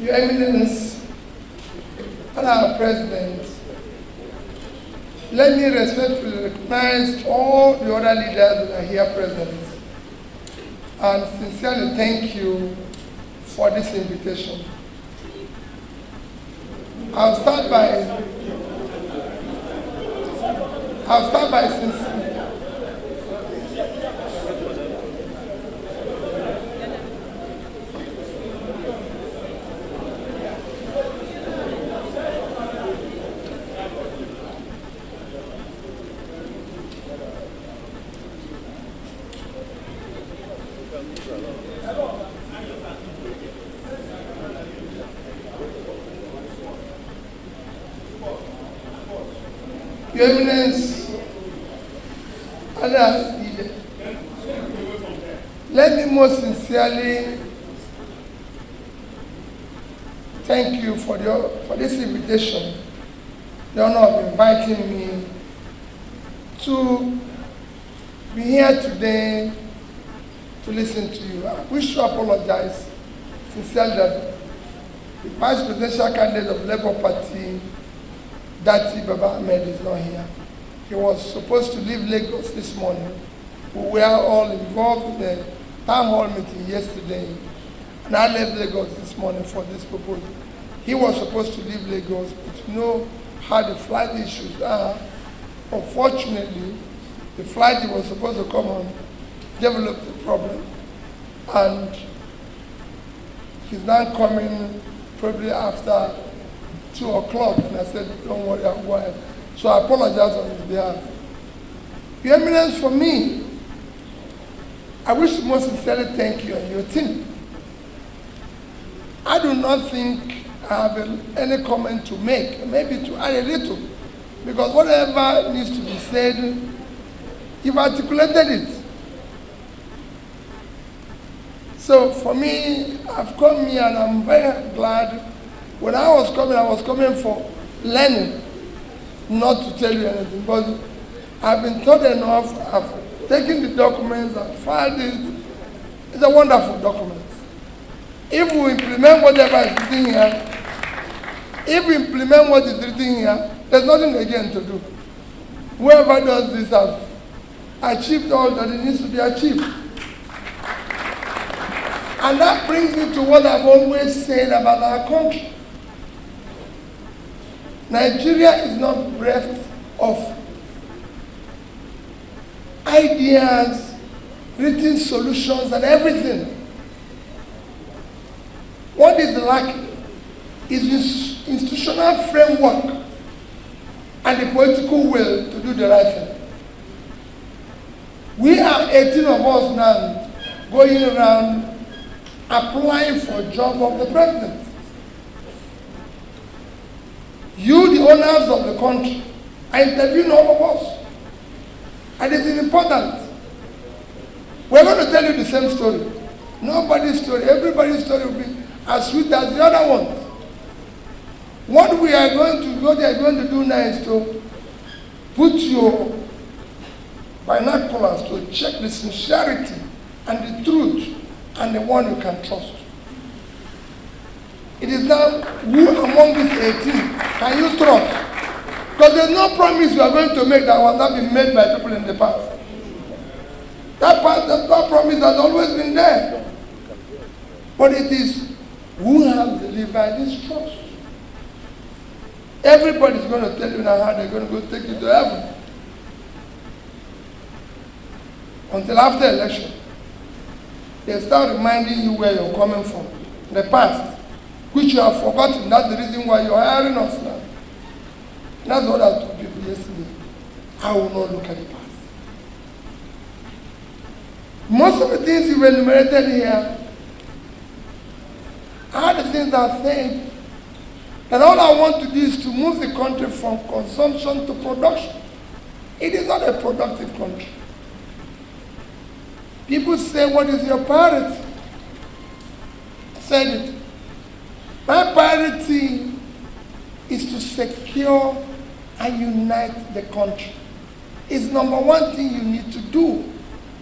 Your Eminence and our President, let me respectfully recognize all the other leaders that are here present and sincerely thank you for this invitation. I'll start by sincerely. Your Eminence, other leader, let me most sincerely thank you for this invitation, the honor of inviting me to be here today to listen to you. I wish to apologize sincerely that the Vice Presidential candidate of Labour Party, Dati Baba Ahmed, is not here. He was supposed to leave Lagos this morning. We were all involved in the town hall meeting yesterday, and I left Lagos this morning for this proposal. He was supposed to leave Lagos, but you know how the flight issues are. Unfortunately, the flight he was supposed to come on developed a problem, and he's now coming probably after 2 o'clock, and I said, don't worry, I'm going. So I apologize on his behalf. Your Eminence, for me, I wish to most sincerely thank you and your team. I do not think I have any comment to make, maybe to add a little, because whatever needs to be said, you've articulated it. So for me, I've come here and I'm very glad. When I was coming for learning, not to tell you anything, but I've been taught enough. I've taken the documents, I've filed it. It's a wonderful document. If we implement whatever is written here, there's nothing again to do. Whoever does this has achieved all that it needs to be achieved. And that brings me to what I've always said about our country. Nigeria is not bereft of ideas, written solutions, and everything. What is lacking is this institutional framework and the political will to do the right thing. We are 18 of us now going around applying for a job of the president. You, the owners of the country, are interviewing all of us. And it is important. We're going to tell you the same story. Nobody's story, everybody's story will be as sweet as the other ones. What they are going to do now is to put your binoculars to check the sincerity and the truth and the one you can trust. It is now, who among these 18 can you trust? Because there's no promise you are going to make that was not been made by people in the past. That promise has always been there. But it is who has delivered this trust. Everybody's going to tell you now how they're going to go take you to heaven. Until after election, they start reminding you where you're coming from. The past, which you have forgotten. That's the reason why you're hiring us now. That's what I told people yesterday. I will not look at the past. Most of the things you've enumerated here are the things I said. And all I want to do is to move the country from consumption to production. It is not a productive country. People say, what is your priority? I said it. My priority is to secure and unite the country. It's number one thing you need to do.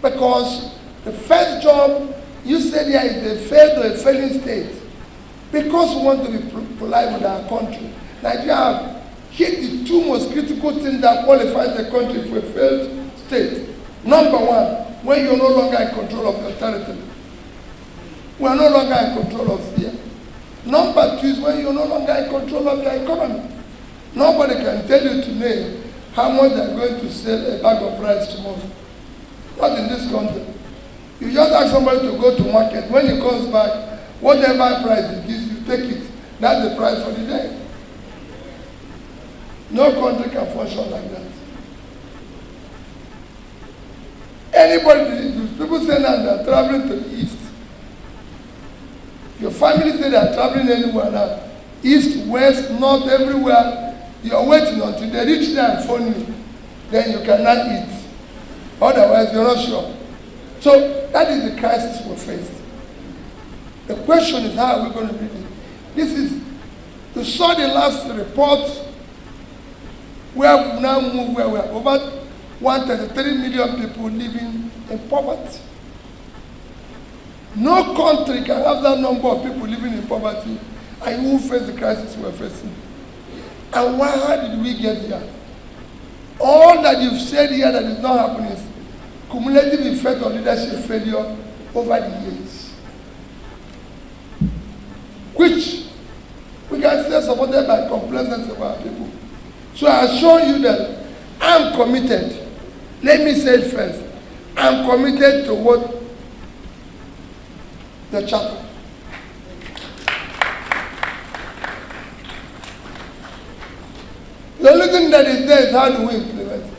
Because the first job you said here is a failed or a failing state. Because we want to be polite with our country, Nigeria have hit the two most critical things that qualifies the country for a failed state. Number one, when you're no longer in control of your territory. We are no longer in control of fear. Number two is when you're no longer in control of your economy. Nobody can tell you today how much they're going to sell a bag of rice tomorrow. Not in this country. You just ask somebody to go to market. When he comes back, whatever price he gives you, take it. That's the price for the day. No country can function like that. Anybody, people say now they're traveling to the east. Your family say they're traveling anywhere now. East, west, north, everywhere. You're waiting until they reach there and phone you. Then you cannot eat. Otherwise, you're not sure. So that is the crisis we faced. The question is, how are we going to read it? This is, you saw the last report where we now move, where we have over 133 million people living in poverty. No country can have that number of people living in poverty and you will face the crisis we're facing. And how did we get here? All that you've said here that is not happening is cumulative effect of leadership failure over the years, which we can say supported by complacency of our people. So I assure you that I'm committed. Let me say it first. I'm committed to what the charter. The only thing that is there is how do we implement it?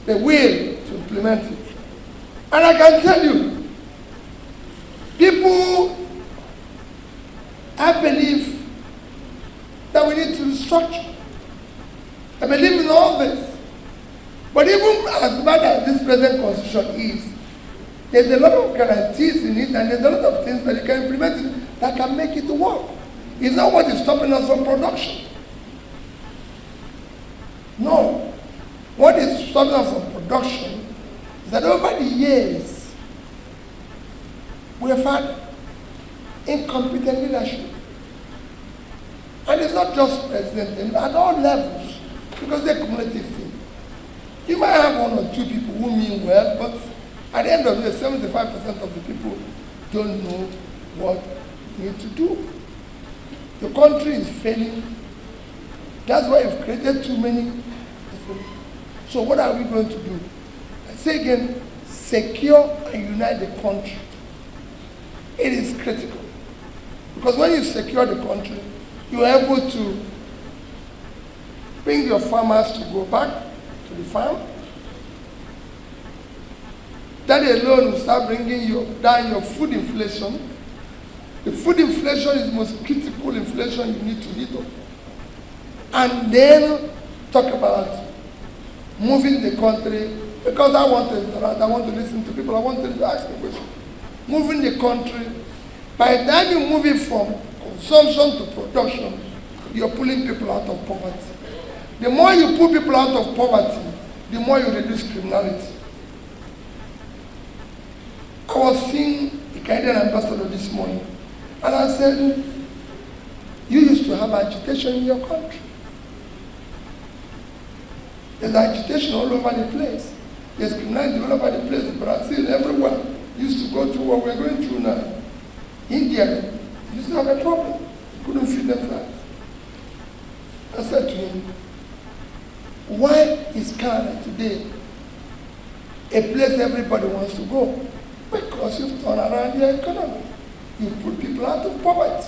The will to implement it. And I can tell you, people, I believe that we need to restructure. I believe in all this. But even as bad as this present constitution is, there's a lot of guarantees in it, and there's a lot of things that you can implement it that can make it work. It's not what is stopping us from production. No. What is stopping us from production is that over the years, we have had incompetent leadership. And it's not just president, at all levels, because they're cumulative thing. You might have one or two people who mean well, but at the end of the day, 75% of the people don't know what they need to do. The country is failing. That's why you've created too many. So what are we going to do? I say again, secure and unite the country. It is critical. Because when you secure the country, you are able to bring your farmers to go back to the farm. That alone will start bringing down your food inflation. The food inflation is the most critical inflation you need to hit on. And then talk about moving the country, because I want to interact, I want to listen to people, I want to ask them questions. Moving the country, by the time you move it from consumption to production, you're pulling people out of poverty. The more you pull people out of poverty, the more you reduce criminality. I was seeing the Canadian ambassador this morning, and I said, you used to have agitation in your country. There's agitation all over the place. There's criminality all over the place. Brazil, everywhere used to go through what we're going through now. India used to have a problem. They couldn't feed themselves. I said to him, why is Canada today a place everybody wants to go? Because you've turned around your economy. You put people out of poverty.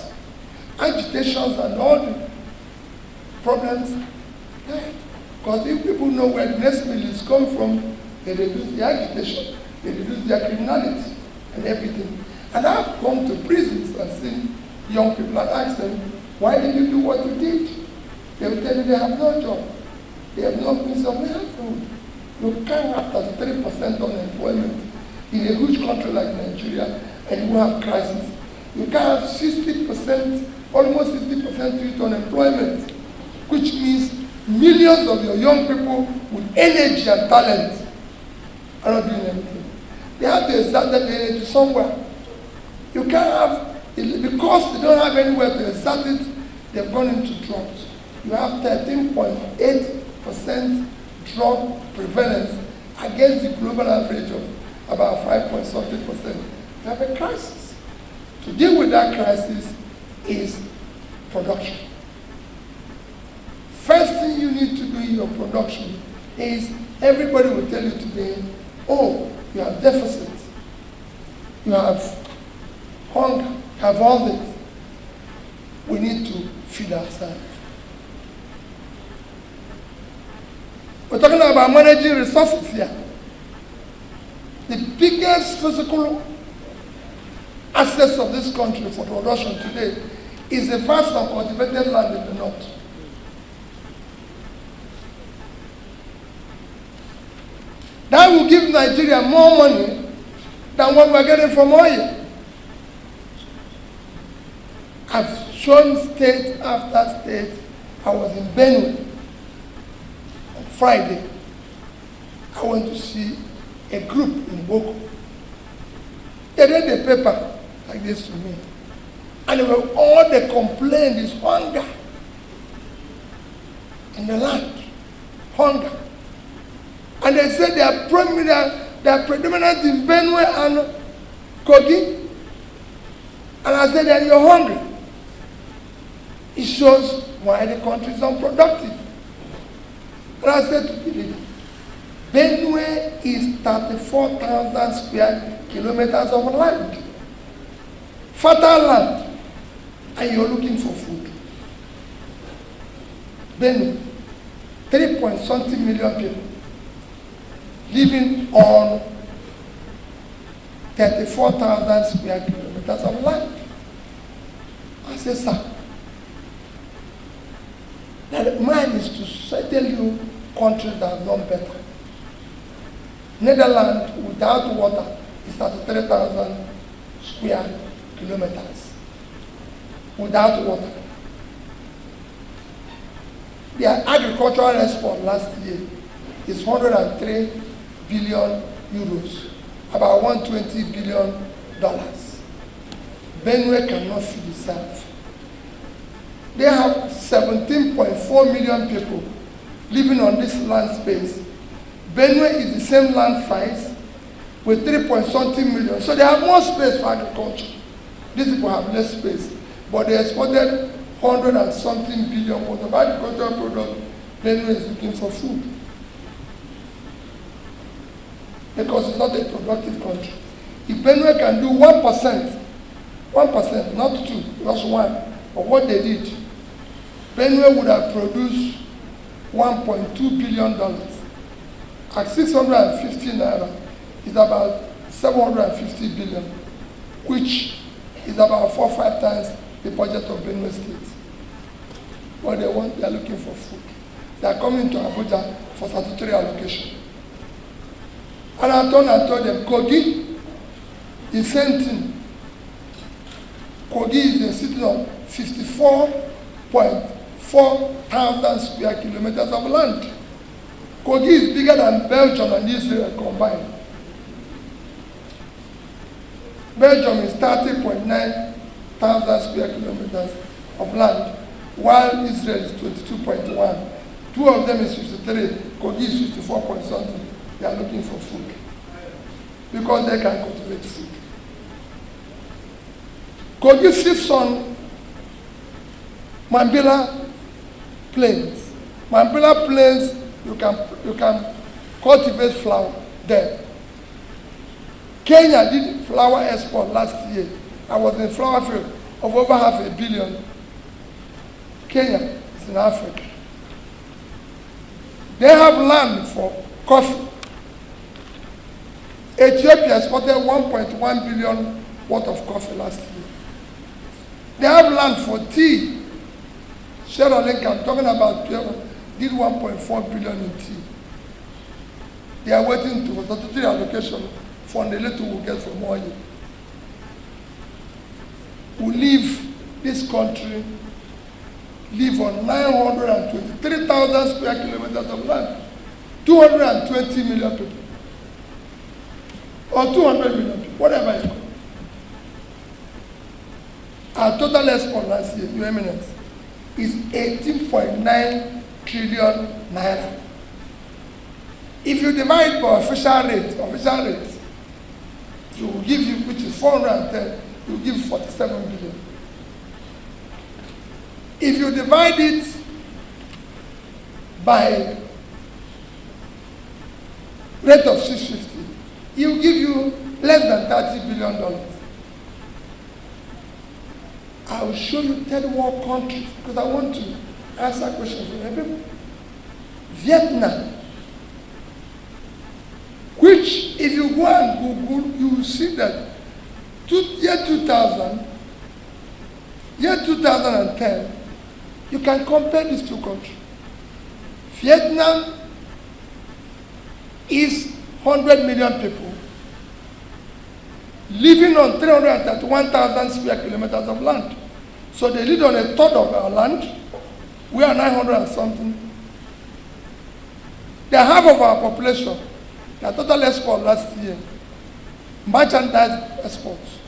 Agitations and all the problems. Because if people know where the next meal is coming from, they reduce the agitation, they reduce their criminality and everything. And I've come to prisons and seen young people and asked them, why did you do what you did? They will tell you they have no job. They have no means of livelihood. You can't have 33% unemployment in a huge country like Nigeria and you have crisis. You can't have 60%, almost 60% youth unemployment, which means millions of your young people with energy and talent are not doing anything. They have to exert that energy somewhere. You can't have because they don't have anywhere to exert it, they've gone into drugs. You have 13.8% drug prevalence against the global average of about 5.something%. You have a crisis. To deal with that crisis is production. First thing you need to do in your production is, everybody will tell you today, oh, you have deficit, you have hunger, you have all this. We need to feed ourselves. We're talking about managing resources here. The biggest physical assets of this country for production today is the vast uncultivated land in the north. That will give Nigeria more money than what we're getting from oil. I've shown state after state. I was in Benue on Friday. I went to see a group in Boko. They read the paper like this to me. And all they complained is hunger in the land. Hunger. And they said they are predominant in Benue and Kogi. And I said, then you're hungry. It shows why the country is unproductive. And I said to the leader, Benue is 34,000 square kilometers of land. Fertile land. And you're looking for food. Benue, 3.something million people living on 34,000 square kilometers of land. I said, sir, that mine is to tell you countries that have done better. Netherlands, without water, is 33,000 square kilometers. Without water. Their agricultural export last year is 103 billion euros, about $120 billion. Benue cannot feed itself. They have 17.4 million people living on this land space. Benue is the same land size with 3.something million. So they have more space for agriculture. These people have less space. But they exported 100 and something billion worth of agricultural product. Benue is looking for food. Because it's not a productive country. If Benue can do 1%, not 2, just 1, of what they did, Benue would have produced $1.2 billion. At 650 naira, is about 750 billion, which is about 4 or 5 times the budget of Benue State. But they are looking for food. They are coming to Abuja for statutory allocation. And I told them, Kogi, the same thing. Kogi is a city of 54.4 thousand square kilometers of land. Kogi is bigger than Belgium and Israel combined. Belgium is 30.9 thousand square kilometers of land, while Israel is 22.1. Two of them is 53. Kogi is 54 point something. They are looking for food because they can cultivate food. Kogi sits on Mambila Plains. Mambila Plains, you can cultivate flour there. Kenya did flour export last year. I was in flour field of over 500 million. Kenya is in Africa. They have land for coffee. Ethiopia exported 1.1 billion worth of coffee last year. They have land for tea. Sierra Leone, I'm talking about Pierre, did 1.4 billion in tea. They are waiting for statutory allocation for the little we'll get from oil. We leave this country, live on 923,000 square kilometers of land, 220 million people, or 200 million people, whatever it's called. Our total export last year, Your Eminence, is 18.9 trillion naira. If you divide by official rate, it will give you, which is 410, it will give you 47 billion. If you divide it by rate of 650, it will give you less than $30 billion. I will show you 10 more countries because I want to answer questions from everybody. Vietnam, which if you go and Google, you will see that year 2010, you can compare these two countries. Vietnam is 100 million people living on 331,000 square kilometers of land. So they live on a third of our land. We are 900 and something. They are half of our population. Their total export last year, merchandise exports,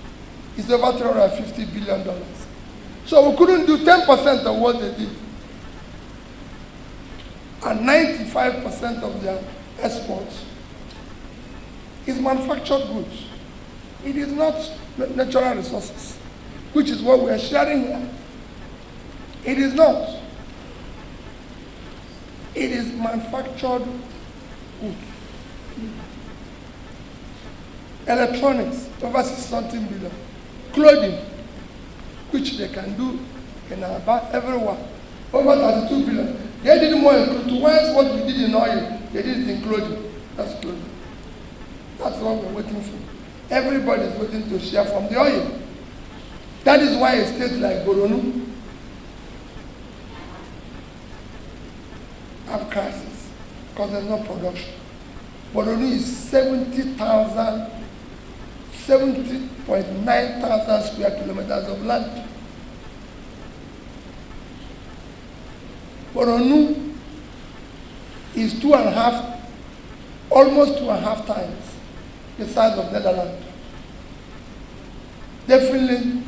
is over $350 billion. So we couldn't do 10% of what they did. And 95% of their exports is manufactured goods. It is not natural resources, which is what we are sharing here. It is not. It is manufactured goods. Electronics, over 60-something billion. Clothing, which they can do in about everywhere, over 32 billion. They did more in clothing. Towards what we did in oil, they did it in clothing. That's clothing. That's what we're waiting for. Everybody is waiting to share from the oil. That is why a state like Borno have crisis, because there's no production. Borno is 70.9 thousand square kilometers of land. Borno is almost 2.5 times the size of Netherlands. Definitely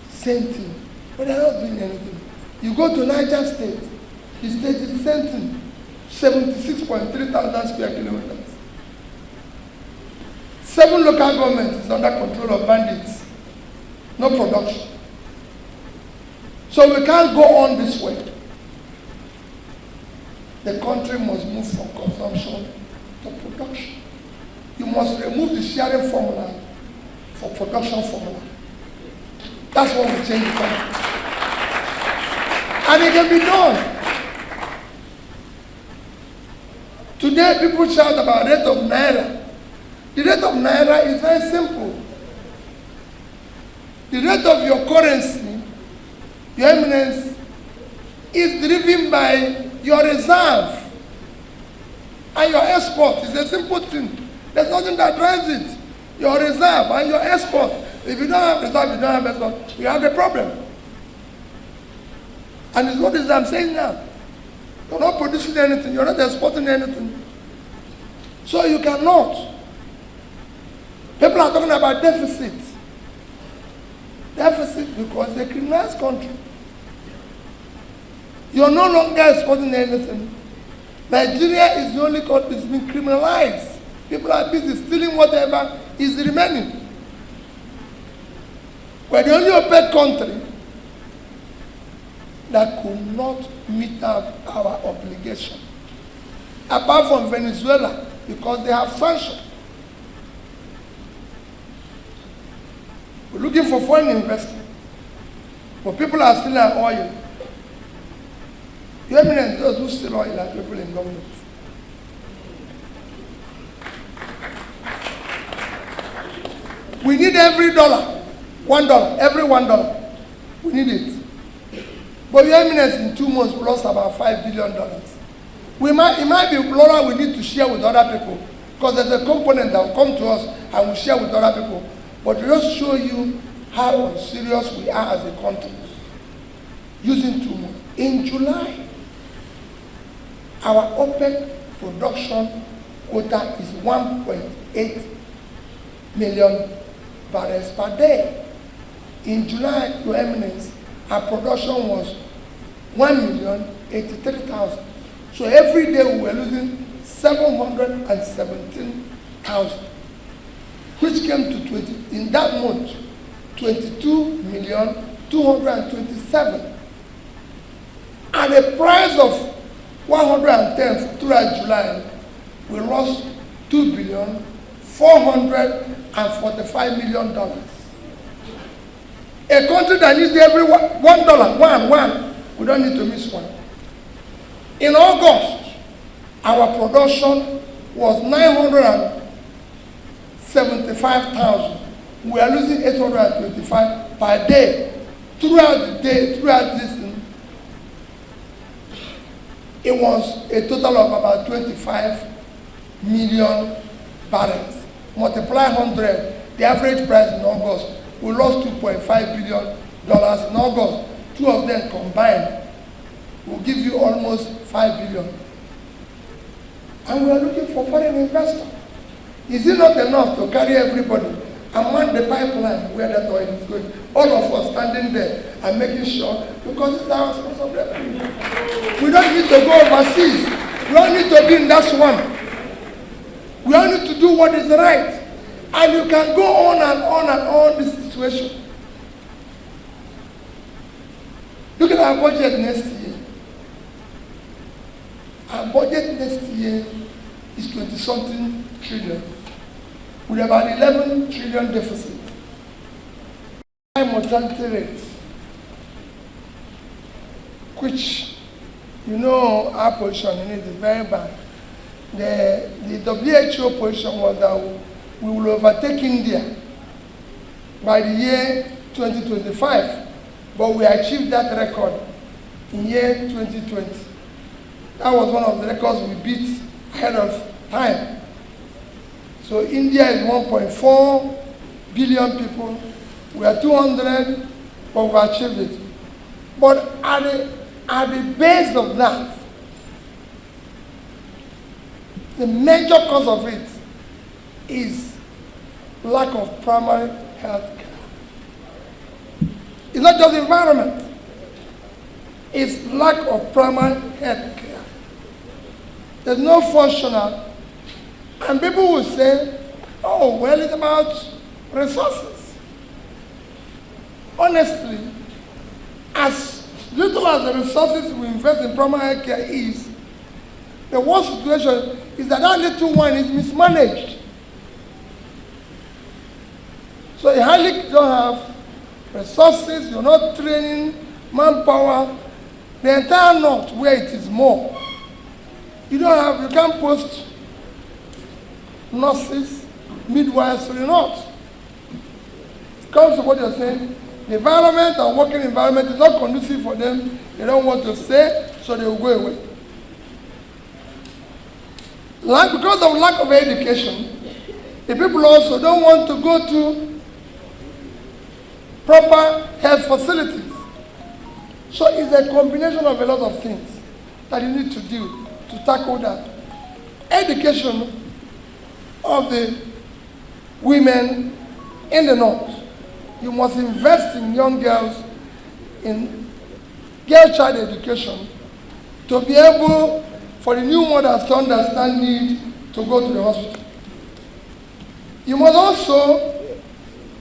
same thing, but they're not doing anything. You go to Niger State, the state is the same thing, 76.3 thousand square kilometers. 7 local governments is under control of bandits. No production. So we can't go on this way. The country must move from consumption to production. You must remove the sharing formula for production formula. That's what will change the country. And it can be done. Today people shout about rate of Naira. The rate of Naira is very simple. The rate of your currency, Your Eminence, is driven by your reserve and your export. It's a simple thing. There's nothing that drives it. Your reserve and your export. If you don't have reserve, you don't have export, you have a problem. And it's what I'm saying now. You're not producing anything. You're not exporting anything. So you cannot. People are talking about deficit. Deficit because they criminalize country. You're no longer exporting anything. Nigeria is the only country that's been criminalized. People are busy stealing whatever is remaining. We're the only OPEC country that could not meet up our obligation. Apart from Venezuela, because they have sanctions. We're looking for foreign investment. But people are still on oil. Your Eminence, those who steal oil are people in government. We need every dollar, $1, every $1. We need it. But Your Eminence, in 2 months, we lost about $5 billion. It might be dollar we need to share with other people, because there's a component that will come to us and we share with other people. But to just show you how serious we are as a country, using 2 months. In July, our OPEC production quota is 1.8 million barrels per day. In July, Your Eminence, our production was 1,083,000. So every day we were losing 717,000, which came to in that month, 22,227,000. At a price of 110 throughout July, we lost $2,445,000,000. A country that needs every $1, we don't need to miss one. In August, our production was 975,000. We are losing 825 per day. Throughout the day, throughout this, it was a total of about 25 million barrels. Multiply 100, the average price in August, we lost $2.5 billion in August. Two of them combined will give you almost $5 billion. And we are looking for foreign investors. Is it not enough to carry everybody and man the pipeline where that oil is going? All of us standing there and making sure, because it's our responsibility. We don't need to go overseas. We don't need to be in that swamp. We all need to do what is right. And you can go on and on and on this situation. Look at our budget next year. Our budget next year is 20-something trillion, with about 11 trillion deficit. High mortality rate, which, you know, our position in it is very bad. The WHO position was that we will overtake India by the year 2025, but we achieved that record in year 2020. That was one of the records we beat ahead of time. So India is 1.4 billion people. We are 200, but we've achieved it. But at the base of that, the major cause of it is lack of primary health care. It's not just environment. It's lack of primary health care. There's no functional. And people will say, oh, well, it's about resources. Honestly, as little as the resources we invest in primary health care is, the worst situation is that little one is mismanaged. So you hardly don't have resources, you're not training manpower. The entire north where it is more, you can't post nurses, midwives to the north. It comes to what you're saying, the environment and working environment is not conducive for them. They don't want to stay, so they will go away. Because of lack of education, the people also don't want to go to proper health facilities. So it's a combination of a lot of things that you need to do to tackle that. Education of the women in the north. You must invest in young girls in girl child education to be able for the new mothers to understand need to go to the hospital. You must also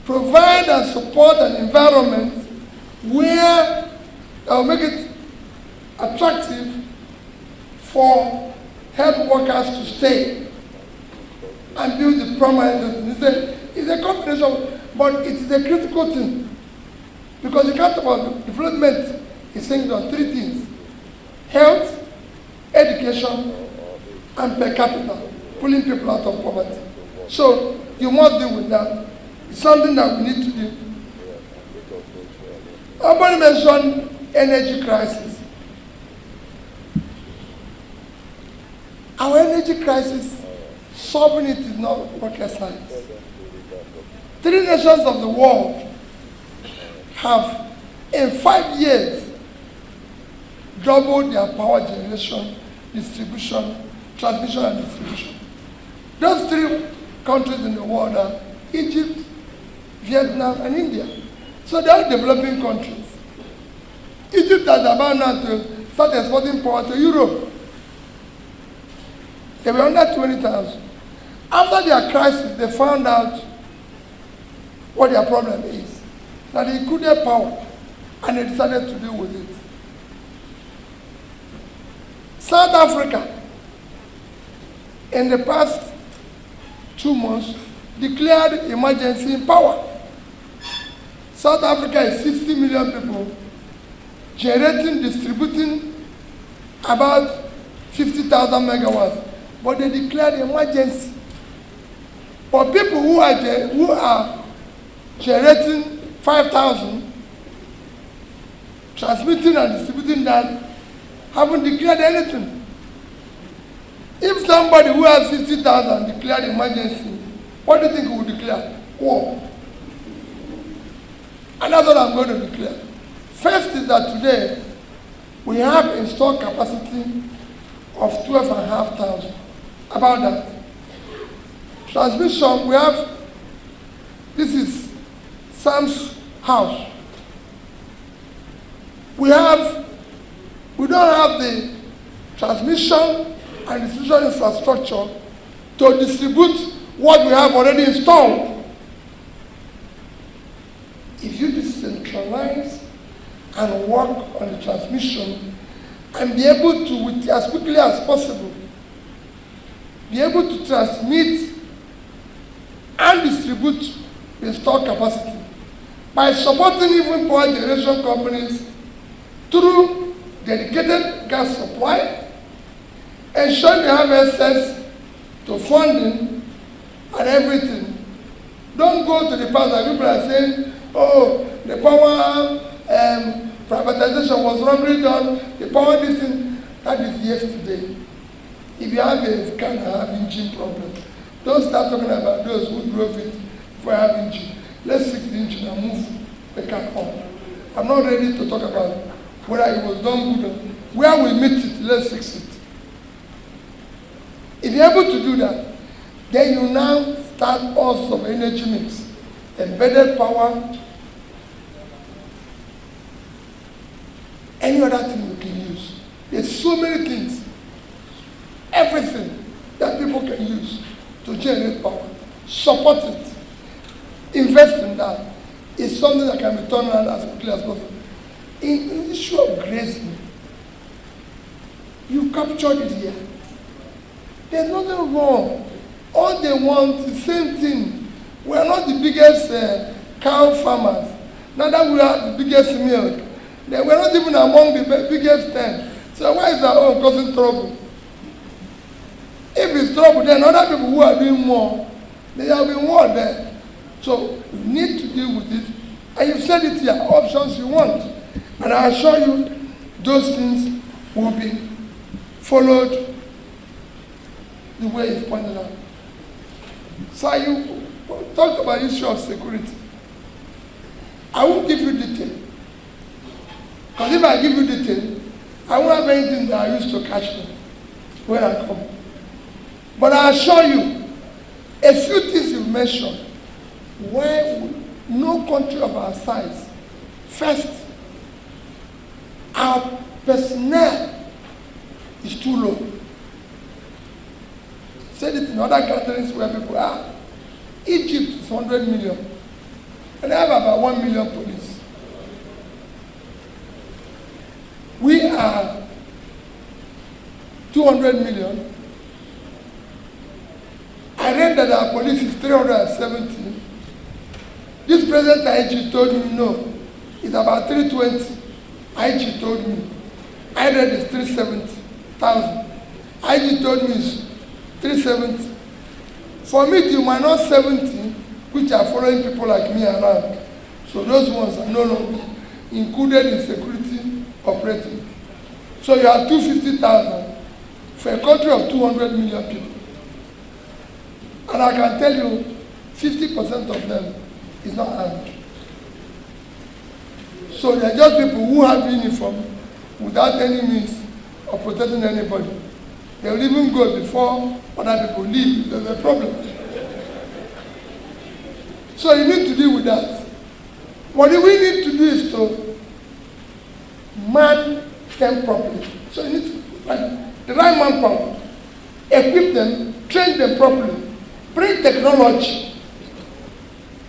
provide and support an environment where that will make it attractive for health workers to stay and build the primary industry. It's a combination, but it is a critical thing. Because you can't talk about development is saying on three things: health, education, and per capita, pulling people out of poverty. So you must deal with that. It's something that we need to do. Somebody mentioned energy crisis. Our energy crisis, solving it is not rocket science. 3 nations of the world have, in 5 years, doubled their power generation, distribution, transmission and distribution. Those 3 countries in the world are Egypt, Vietnam, and India. So they are developing countries. Egypt has about now to start exporting power to Europe. They were under 20,000. After their crisis, they found out what their problem is. That they included power, and they decided to deal with it. South Africa, in the past 2 months, declared emergency in power. South Africa is 60 million people, generating, distributing about 50,000 megawatts, but they declared emergency. For people who are generating 5,000, transmitting and distributing that, haven't declared anything. If somebody who has 50,000 declared emergency, what do you think he would declare? War. And that's what I'm going to declare. First is that today, we have installed capacity of 12,500. About that. Transmission, we have, this is Sam's house. We don't have the transmission and distribution infrastructure to distribute what we have already installed. If you decentralize and work on the transmission and be able to, with as quickly as possible, be able to transmit and distribute the installed capacity by supporting even power generation companies through dedicated gas supply, ensuring they have access to funding and everything. Don't go to the past that people are saying, oh, the power privatization was wrongly done, the power this thing. That is yesterday. If you have a car and have engine problem, don't start talking about those who drove it before I have engine. Let's fix the engine and move the car on. I'm not ready to talk about whether it was done good or where we meet it, let's fix it. If you're able to do that, then you now start also of energy mix, embedded power, any other thing you can use. There's so many things, everything that people can use to generate power. Support it. Invest in that. It's something that can be turned around as quickly as possible. In the issue of grazing, you captured it here. There's nothing wrong. All they want is the same thing. We are not the biggest cow farmers. Now that we are the biggest milk. Then we are not even among the biggest 10. So why is our own causing trouble? If it's trouble, then other people who are doing more, they have been more there. So you need to deal with it. And you've said it here, options you want. And I assure you, those things will be followed the way it's pointed out. So you talked about the issue of security. I won't give you detail. Because if I give you detail, I won't have anything that I used to catch them when I come. But I assure you, a few things you've mentioned, where no country of our size, first, our personnel is too low. Said it in other countries where people are. Egypt is 100 million. And they have about 1 million police. We are 200 million. I read that our police is 370. This present IG told me no, it's about 320. IG told me. I read it's 370,000. IG told me it's 370. For me, it's minus 70, which are following people like me around. So those ones are no longer included in security operating. So you have 250,000 for a country of 200 million people. And I can tell you, 50% of them is not armed. So they're just people who have uniform without any means of protecting anybody. They will even go before other people leave if there's a problem. So you need to deal with that. What we need to do is to man them properly. So you need to find the right manpower, equip them, train them properly, bring technology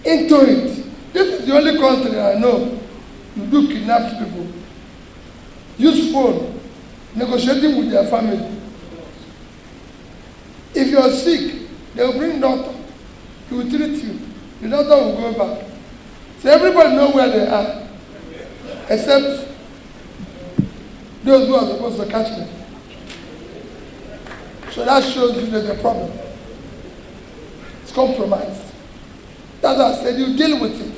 into it. This is the only country I know you do kidnap people, use phone, negotiating with their family. If you are sick, they will bring doctor, he will treat you, the doctor will go back. So everybody know where they are, except those who are supposed to catch them. So that shows you there's a problem. It's compromised. That's why I said you deal with it.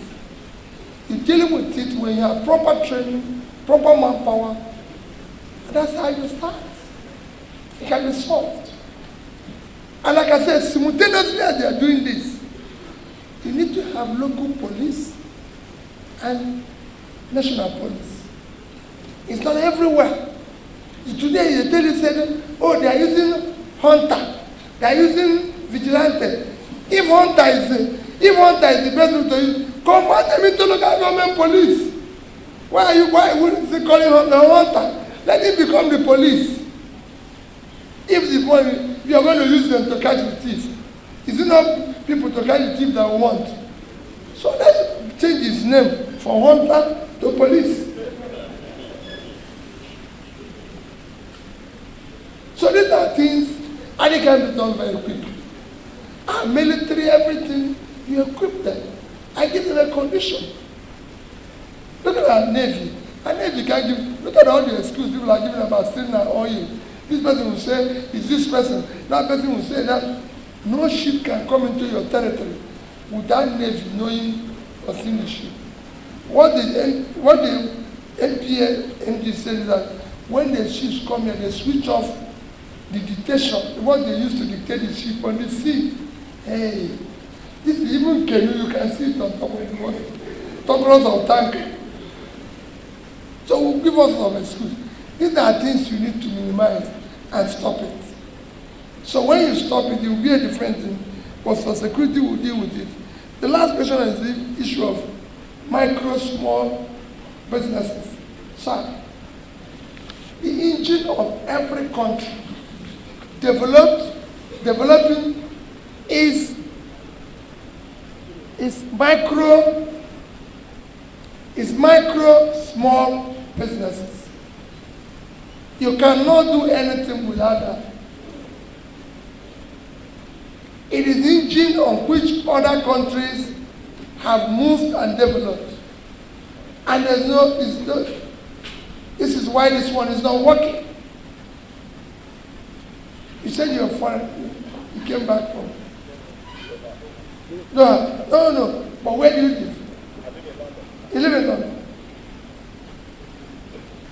You deal with it when you have proper training, proper manpower, and that's how you start. It can be solved. And like I said, simultaneously as they are doing this, you need to have local police and national police. It's not everywhere. Today they tell you, say, oh, they are using hunter, they are using vigilante. If hunter is the best way to use, convert them into local government police. Why wouldn't they call him the hunter? Let him become the police. If you are going to use them to catch the thief, is it not people to catch the thief that we want? So let's change his name from hunter to police. So these are things, and it can be done very quickly. Our military, everything, you equip them. I give them a condition. Look at our Navy. Our Navy can give, look at all the excuses people are giving about stealing our oil. This person will say, it's this person. That person will say that. No ship can come into your territory without Navy knowing what's in the ship. What the NPA MD said is that when the ships come here, they switch off the dictation, what they used to dictate the ship on the sea. Hey, this is even canoe, you can see it on top of the water. Top of tank. So give us some excuse. These are things you need to minimize and stop it. So when you stop it, it will be a different thing. But for security, we'll deal with it. The last question is the issue of micro, small businesses. Sir, the engine of every country developing is micro, small businesses. You cannot do anything without that. It is the engine on which other countries have moved and developed. And this is why this one is not working. You said you're foreign. You came back from. No. But where do you live? You live in London.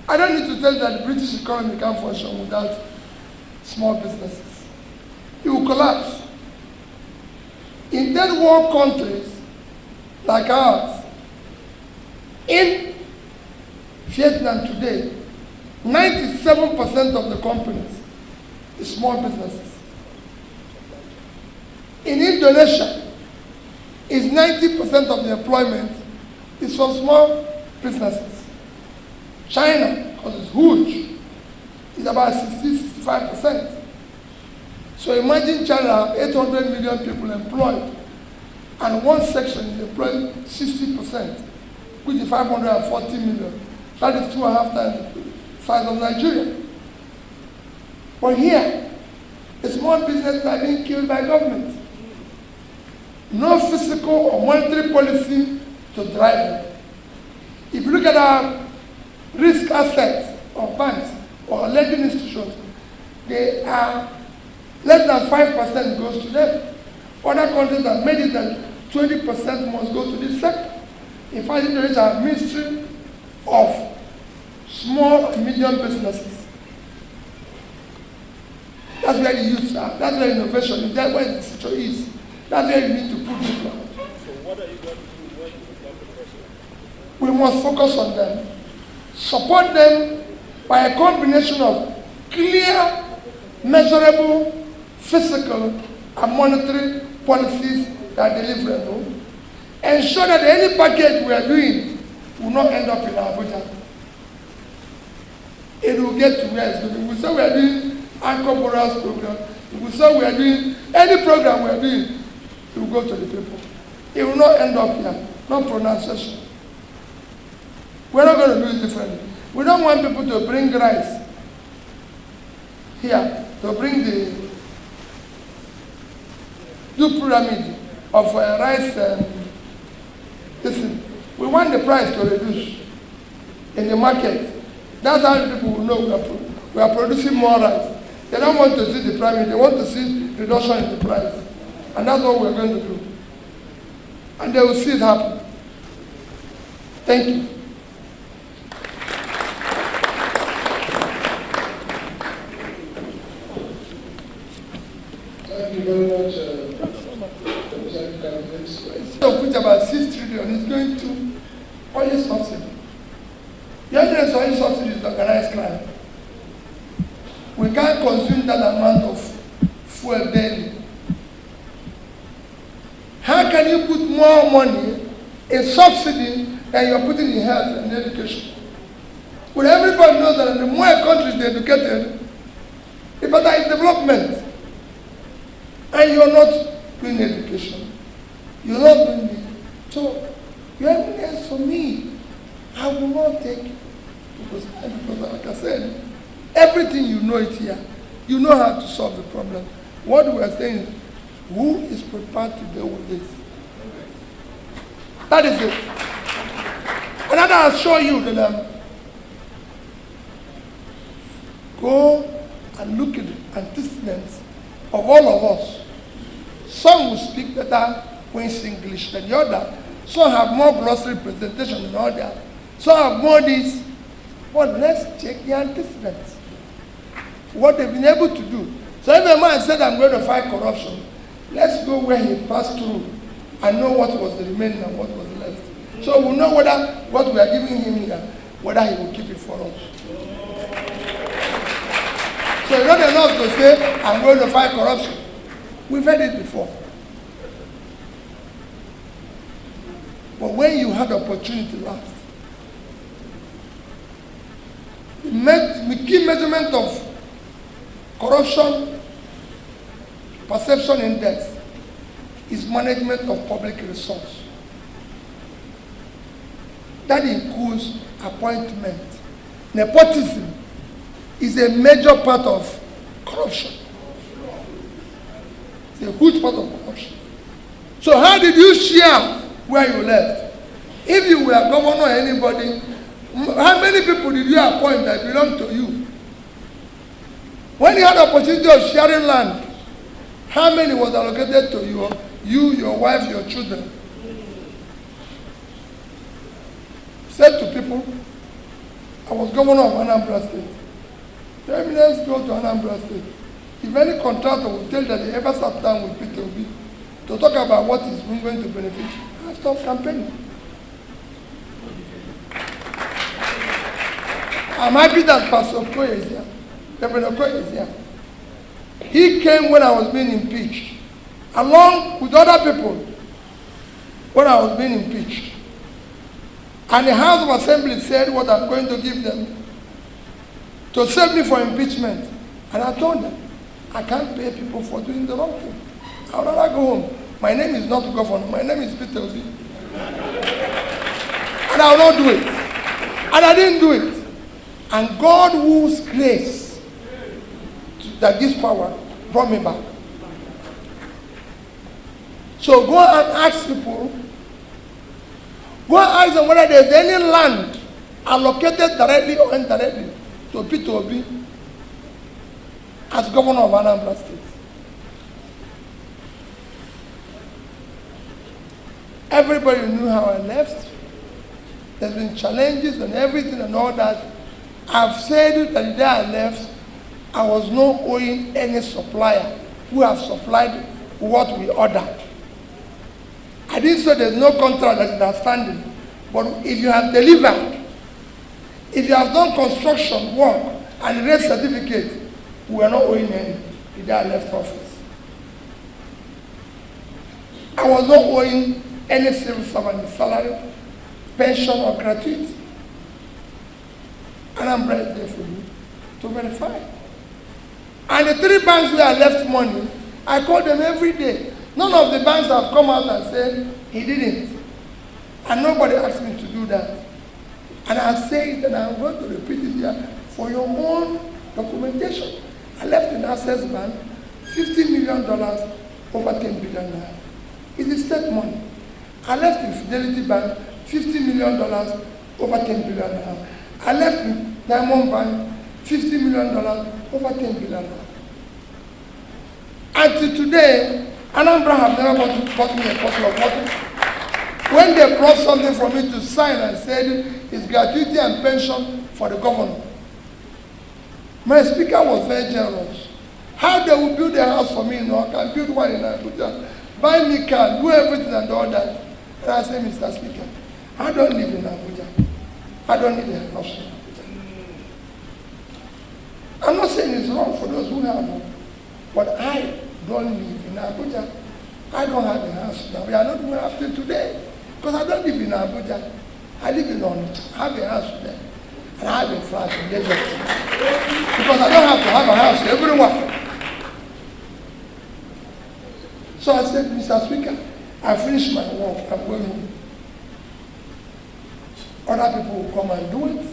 I don't need to tell you that the British economy can't function without small businesses. It will collapse. In third world countries like ours, in Vietnam today, 97% of the companies is small businesses. In Indonesia, is 90% of the employment is from small businesses. China, because it's huge, is about 60-65%. So imagine China have 800 million people employed, and one section is employed 60%, which is 540 million. That is 2.5 times the size of Nigeria. But here, the small businesses are being killed by government. No physical or monetary policy to drive them. If you look at our risk assets of banks or lending institutions, they are less than 5% goes to them. Other countries have made it that 20% must go to this sector. In fact, there is a ministry of small and medium businesses. That's where the youth are. That's where innovation is. That's where the future is. That's where you need to put people out. So what are you going to do when you become the president? We must focus on them. Support them by a combination of clear, measurable, physical, and monetary policies that are deliverable. ensure that any package we are doing will not end up in Abuja. It will get to where it's going. We say we are doing anchor borrowers program. We say we are doing any program we are doing, it will go to the people. It will not end up here. No pronunciation. We're not going to do it differently. We don't want people to bring rice here, to bring the pyramid of rice and listen. We want the price to reduce in the market. That's how people will know we are producing more rice. They don't want to see the pyramid, they want to see reduction in the price. And that's what we're going to do. And they will see it happen. Thank you. Thank you very much, So which about 6 trillion is going to oil subsidy. The evidence oil subsidy is organized crime. We can't consume that amount of fuel daily. How can you put more money in subsidy than you're putting in health and education? Well, everybody knows that the more a country is educated, the better its development. And you're not doing education. You're not doing it. So, your evidence for me, I will not take it. Because like I said, everything you know it here. You know how to solve the problem. What we are saying is, who is prepared to deal with this? That is it. And I'll assure you that go and look at the antecedents of all of us. Some will speak better Queen's English than the other. Some have more glossary presentation than the other. Some have more this. But let's check the antecedents. What they've been able to do. So if a man said, I'm going to fight corruption, let's go where he passed through and know what was the remaining and what was left. So we'll know whether what we are giving him here, whether he will keep it for us. So it's not enough to say, I'm going to fight corruption. We've heard it before. But when you had opportunity last, the key measurement of corruption perception index is management of public resource. That includes appointment. Nepotism is a major part of corruption. It's a huge part of corruption. So how did you share where you left? If you were governor or anybody, how many people did you appoint that belong to you? When you had the opportunity of sharing land, how many was allocated to you, your wife, your children? Said to people, I was governor of Anambra State. The evidence go to Anambra State. If any contractor will tell that they ever sat down with Peter Obi to talk about what is going to benefit, I stop campaigning. I'm happy that Pastor Okoye is here. Reverend Okoye is here. He came when I was being impeached, along with other people when I was being impeached. And the House of Assembly said what I'm going to give them to save me from impeachment. And I told them, I can't pay people for doing the wrong thing. I would rather go home. My name is not governor. My name is Peter Obi. And I will not do it. And I didn't do it. And God, whose grace that gives power, brought me back. So go and ask people, go and ask them whether there's any land allocated directly or indirectly to Peter Obi as governor of Anambra State. Everybody knew how I left. There's been challenges and everything and all that. I've said that the day I left, I was not owing any supplier who have supplied what we ordered. I didn't say there's no contract that is outstanding. But if you have delivered, if you have done construction work and raised certificate, we are not owing any the day I left office. I was not owing any civil servant salary, pension, or gratuity. Anambra is there for you to verify. And the 3 banks where I left money, I call them every day. None of the banks have come out and said he didn't. And nobody asked me to do that. And I say it and I'm going to repeat it here for your own documentation. I left in Access Bank $50 million over 10 billion naira. It's state money. I left in Fidelity Bank $50 million over 10 billion naira. I left in Diamond Bank $50 million over 10 billion naira. Until today, Anambra have never bought me a bottle of water. When they brought something for me to sign and said it's gratuity and pension for the governor, my speaker was very generous. How they will build a house for me in North, I can build one in Abuja, buy me car, do everything and all that. And I say, Mr. Speaker, I don't live in Abuja. I don't need a house in Abuja. I'm not saying it's wrong for those who have one, but I don't live in Abuja. I don't have a house now. We are not going after today. Because I don't live in Abuja. I live in Onitsha. I have a house there. And I have a flat in Lagos. Because I don't have to have a house everywhere. So I said, Mr. Speaker, I finished my work. I'm going home. Other people will come and do it.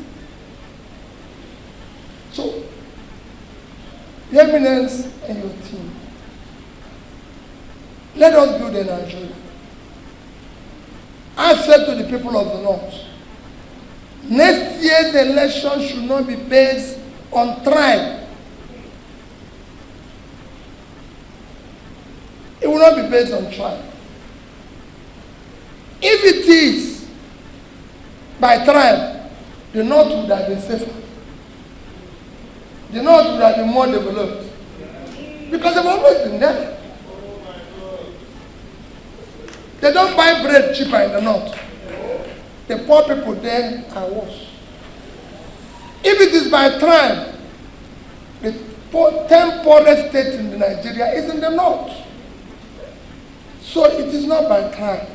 So, Your Eminence and your team, let us build a Nigeria. I said to the people of the North, next year's election should not be based on tribe. It will not be based on tribe. If it is by tribe, the North would have been safer. The North would have been more developed. Because they've always been there. They don't buy bread cheaper in the North. The poor people there are worse. If it is by tribe, the 10 poorest states in Nigeria is in the North. So it is not by tribe.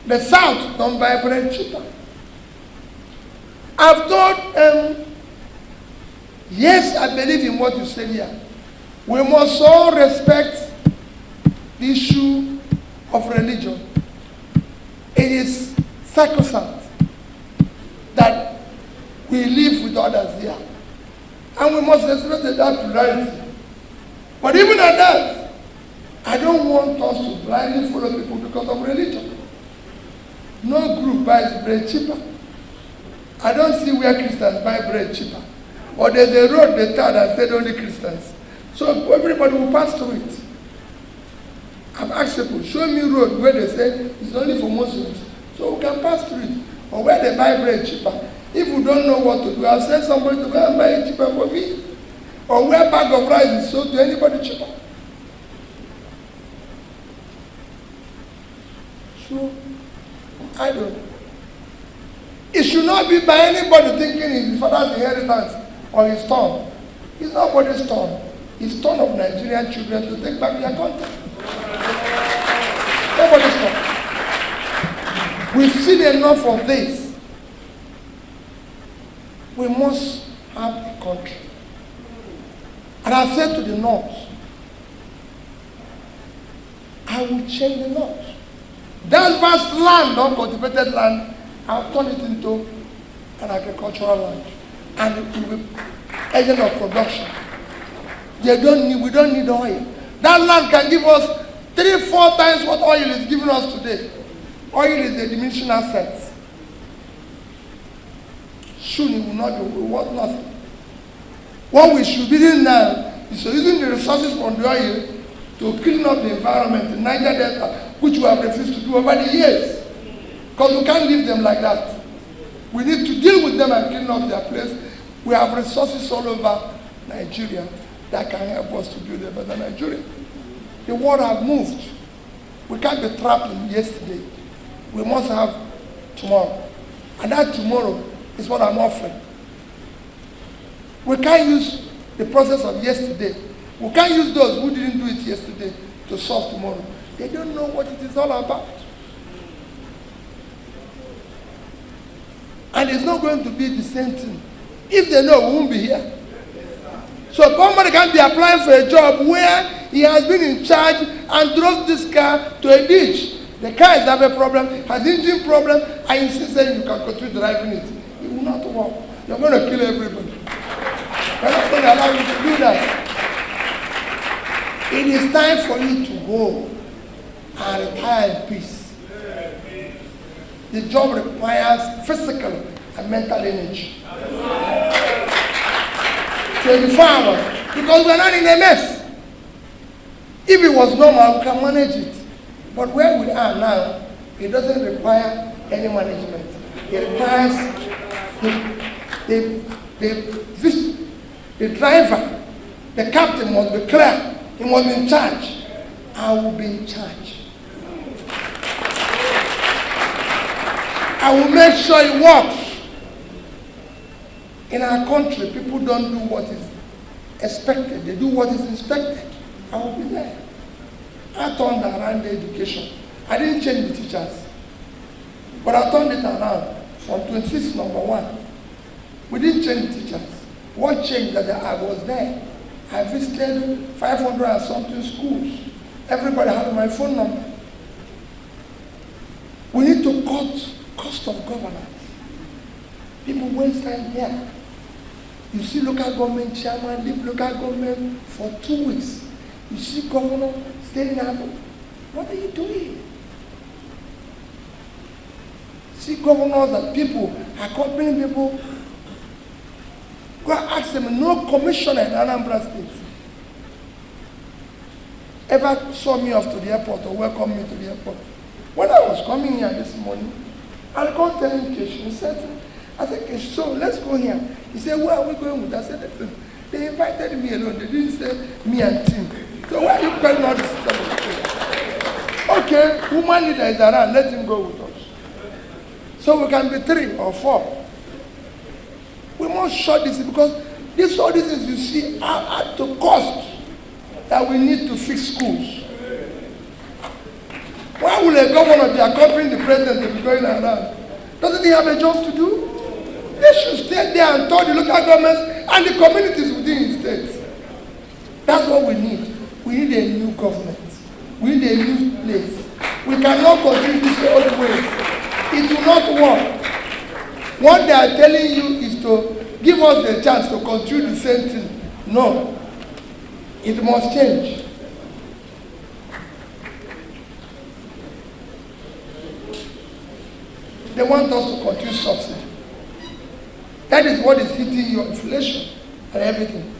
The South don't buy bread cheaper. I've told them, yes, I believe in what you said here. We must all respect the issue of religion. It is sacrosanct that we live with others here. And we must respect that plurality. But even at that, I don't want us to blindly follow people because of religion. No group buys bread cheaper. I don't see where Christians buy bread cheaper. Or there's a road they tied and said only Christians. So everybody will pass through it. I've asked people, show me road where they say it's only for Muslims. So we can pass through it. Or where they buy bread cheaper. If we don't know what to do, I'll send somebody to go and buy it cheaper for me. Or where bag of rice is sold to anybody cheaper. So, I don't know. It should not be by anybody thinking it's his father's inheritance or his turn. It's nobody's turn. It's turn of Nigerian children to take back their country. Nobody's turn. We've seen enough of this. We must have a country. And I said to the North, I will change the North. That vast land, uncultivated land, I'll turn it into an agricultural land. And it will be agent of production. We don't need oil. That land can give us 3-4 times what oil is giving us today. Oil is a diminishing asset. Soon it will not be worth nothing. What we should be doing now is using the resources from the oil to clean up the environment in Niger Delta, which we have refused to do over the years. Because we can't leave them like that. We need to deal with them and clean up their place. We have resources all over Nigeria that can help us to build a better Nigeria. The world has moved. We can't be trapped in yesterday. We must have tomorrow. And that tomorrow is what I'm offering. We can't use the process of yesterday. We can't use those who didn't do it yesterday to solve tomorrow. They don't know what it is all about. And it's not going to be the same thing. If they know, we won't be here. So somebody can be applying for a job where he has been in charge and drove this car to a ditch. The car is having a problem, has engine problem, and you say you can continue driving it. It will not work. You're going to kill everybody. We're not going to allow you to do that. It is time for you to go and retire in peace. The job requires physical and mental energy. 24 hours. Because we're not in a mess. If it was normal, we can manage it. But where we are now, it doesn't require any management. It requires the driver, the captain must be clear. He must be in charge. I will be in charge. I will make sure it works. In our country, people don't do what is expected. They do what is expected. I will be there. I turned around the education. I didn't change the teachers. But I turned it around from 26 number 1. We didn't change the teachers. What changed that I was there. I visited 500 and something schools. Everybody had my phone number. We need to cut cost of governance. People waste time here. You see local government chairman leave local government for 2 weeks. You see governor staying in Apple. What are you doing? See governors and people accompanying people. Go and ask them, no commissioner in Anambra State ever saw me off to the airport or welcomed me to the airport. When I was coming here this morning, I called telling Kesh. He said, I said, Kesh, so let's go here. He said, where are we going with? I said, they invited me alone. They didn't say me and Tim. So why are you calling all this stuff? Okay, woman leader is around. Let him go with us. So we can be 3 or 4. We must shut this because all these things you see are at the cost that we need to fix schools. Why will a governor be accompanying the president to be going around? Doesn't he have a job to do? They should stay there and tell the local governments and the communities within the states. That's what we need. We need a new government. We need a new place. We cannot continue this old way. It will not work. What they are telling you is to give us the chance to continue the same thing. No. It must change. They want us to continue subsidy. That is what is hitting your inflation and everything.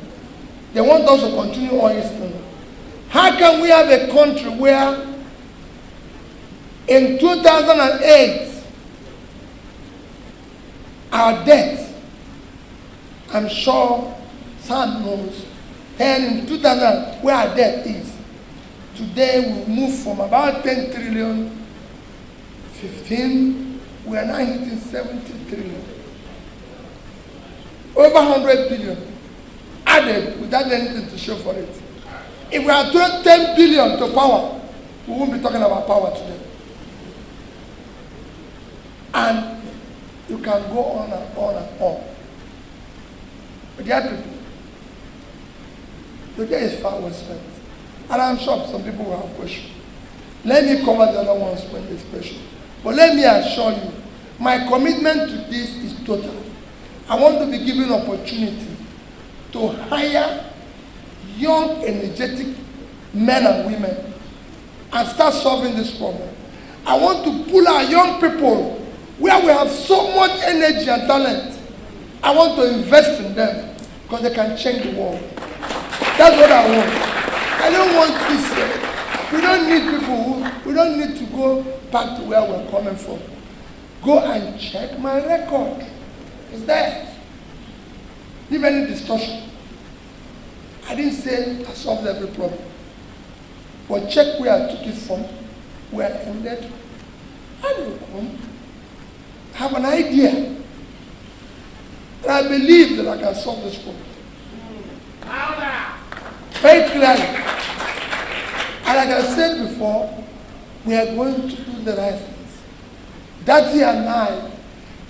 They want us to continue on this thing. How can we have a country where in 2008 our debt, I'm sure Sam knows, and in 2000 where our debt is, today we move from about 10 trillion, 15, we are now hitting 70 trillion. Over 100 billion added without anything to show for it. If we are doing 10 billion to power, we won't be talking about power today. And you can go on and on and on. But dear people, today is far well spent. And I'm sure some people will have questions. Let me cover the other ones when there's question. But let me assure you, my commitment to this is total. I want to be given opportunity to hire young, energetic men and women and start solving this problem. I want to pull our young people where we have so much energy and talent. I want to invest in them because they can change the world. That's what I want. I don't want this. We don't need people we don't need to go back to where we're coming from. Go and check my record. It's there. Leave any distortion. I didn't say I solved every problem. But check where I took it from, where I ended, and you come. Have an idea. And I believe that I can solve this problem. Very clearly. And like I said before, we are going to do the right things. Daddy and I,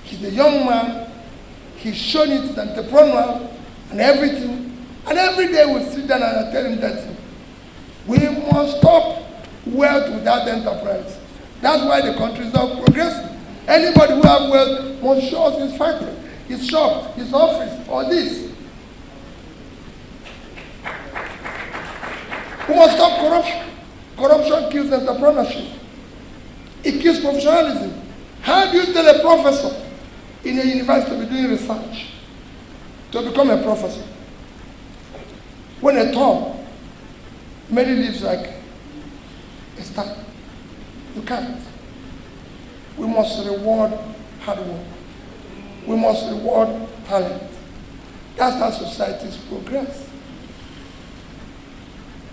he's a young man, he's shown it, he's entrepreneurial and everything. And every day we sit down and I tell him that we must stop wealth without enterprise. That's why the country is not progressing. Anybody who has wealth must show us his factory, his shop, his office, or this. We must stop corruption. Corruption kills entrepreneurship. It kills professionalism. How do you tell a professor in a university to be doing research, to become a professor, when a thumb merely lives like a star? You can't. We must reward hard work. We must reward talent. That's how societies progress.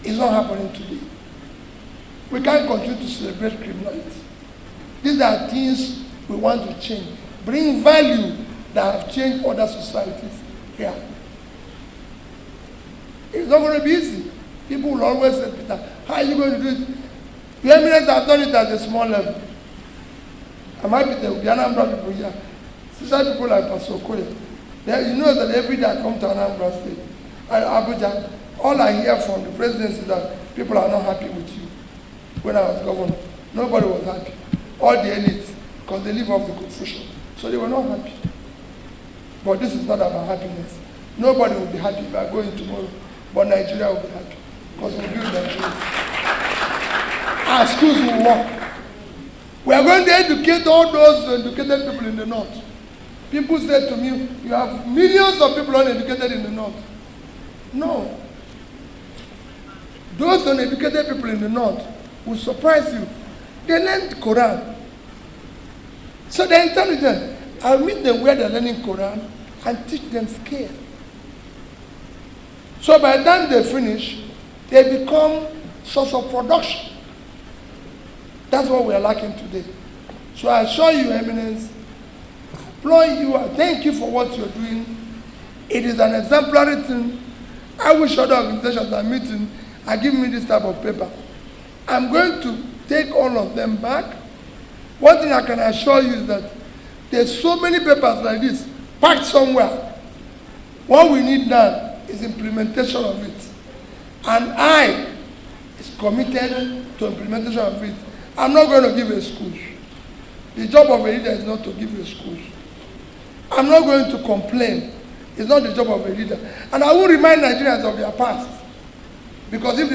It's not happening today. We can't continue to celebrate criminality. These are things we want to change. Bring value that have changed other societies here. It's not going to be easy. People will always say, Peter, how are you going to do it? The eminence have done it at a small level. I'm happy there will be Anambra people here. Especially people like Pastor Okoye. You know that every day I come to Anambra State, Abuja, all I hear from the presidency is that people are not happy with you. When I was governor, nobody was happy. All the elites, because they live off the constitution. So they were not happy. But this is not about happiness. Nobody will be happy if I go in tomorrow, but Nigeria will be happy. Because we'll build Nigeria. Our schools will work. We are going to educate all those educated people in the north. People say to me, you have millions of people uneducated in the north. No. Those uneducated people in the north will surprise you. They learn the Quran. So they're intelligent. I'll meet them where they're learning Quran and teach them skill. So by the time they finish, they become source of production. That's what we are lacking today. So I assure you, Eminence, applaud you, I thank you for what you're doing. It is an exemplary thing. I wish other organizations are meeting and give me this type of paper. I'm going to take all of them back. One thing I can assure you is that there's so many papers like this packed somewhere. What we need now is implementation of it. And I is committed to implementation of it. I'm not going to give a school. The job of a leader is not to give a school. I'm not going to complain. It's not the job of a leader. And I will remind Nigerians of their past. Because if the